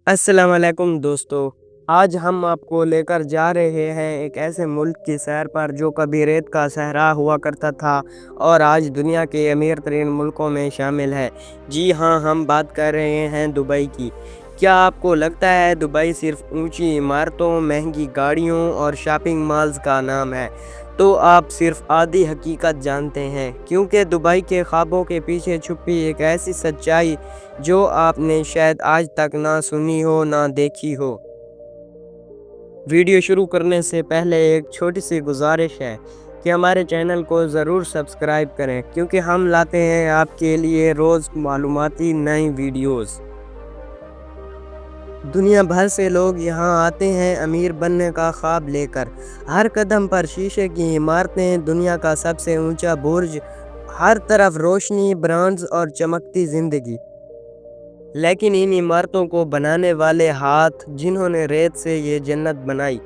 अस्सलाम वालेकुम दोस्तों। आज हम आपको लेकर जा रहे हैं एक ऐसे मुल्क की सैर पर जो कभी रेत का सहरा हुआ करता था और आज दुनिया के अमीर तरीन मुल्कों में शामिल है। जी हाँ, हम बात कर रहे हैं दुबई की। क्या आपको लगता है दुबई सिर्फ ऊंची इमारतों, महंगी गाड़ियों और शॉपिंग मॉल्स का नाम है? तो आप सिर्फ आधी हकीकत जानते हैं, क्योंकि दुबई के ख्वाबों के पीछे छुपी एक ऐसी सच्चाई जो आपने शायद आज तक ना सुनी हो ना देखी हो। वीडियो शुरू करने से पहले एक छोटी सी गुजारिश है कि हमारे चैनल को ज़रूर सब्सक्राइब करें, क्योंकि हम लाते हैं आपके लिए रोज़ मालूमाती नई वीडियोस। दुनिया भर से लोग यहाँ आते हैं अमीर बनने का ख्वाब लेकर। हर कदम पर शीशे की इमारतें, दुनिया का सबसे ऊंचा बुर्ज, हर तरफ रोशनी, ब्रांड्स और चमकती ज़िंदगी। लेकिन इन इमारतों को बनाने वाले हाथ जिन्होंने रेत से ये जन्नत बनाई,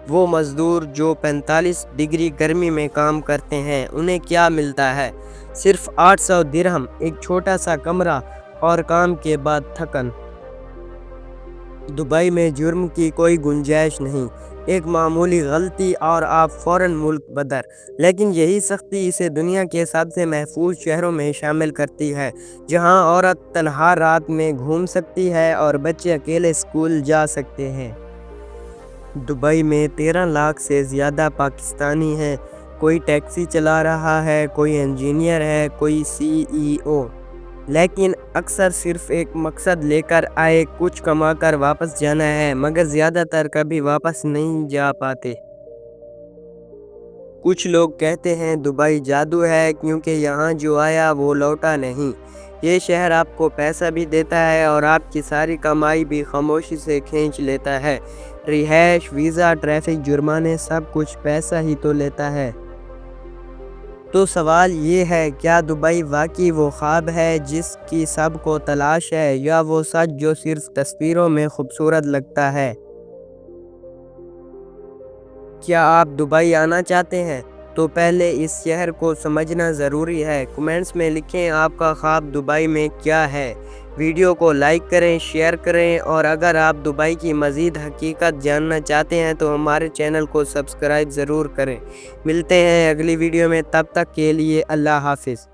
वो मज़दूर जो 45 डिग्री गर्मी में काम करते हैं, उन्हें क्या मिलता है? सिर्फ 800 दिरहम, एक छोटा सा कमरा और काम के बाद थकन। दुबई में जुर्म की कोई गुंजाइश नहीं। एक मामूली गलती और आप फ़ौरन मुल्क बदर। लेकिन यही सख्ती इसे दुनिया के सबसे महफूज शहरों में शामिल करती है, जहां औरत तन्हा रात में घूम सकती है और बच्चे अकेले स्कूल जा सकते हैं। दुबई में 13 लाख से ज़्यादा पाकिस्तानी हैं। कोई टैक्सी चला रहा है, कोई इंजीनियर है, कोई CEO। लेकिन अक्सर सिर्फ एक मकसद लेकर आए, कुछ कमाकर वापस जाना है, मगर ज़्यादातर कभी वापस नहीं जा पाते। कुछ लोग कहते हैं दुबई जादू है, क्योंकि यहाँ जो आया वो लौटा नहीं। ये शहर आपको पैसा भी देता है और आपकी सारी कमाई भी खामोशी से खींच लेता है। रिहाइश, वीज़ा, ट्रैफिक, जुर्माने, सब कुछ पैसा ही तो लेता है। तो सवाल ये है, क्या दुबई वाकई वो ख्वाब है जिसकी सबको तलाश है, या वो सच जो सिर्फ तस्वीरों में खूबसूरत लगता है? क्या आप दुबई आना चाहते हैं? तो पहले इस शहर को समझना ज़रूरी है। कमेंट्स में लिखें आपका ख्वाब दुबई में क्या है। वीडियो को लाइक करें, शेयर करें, और अगर आप दुबई की मज़ीद हकीकत जानना चाहते हैं तो हमारे चैनल को सब्सक्राइब ज़रूर करें। मिलते हैं अगली वीडियो में, तब तक के लिए अल्लाह हाफिज़।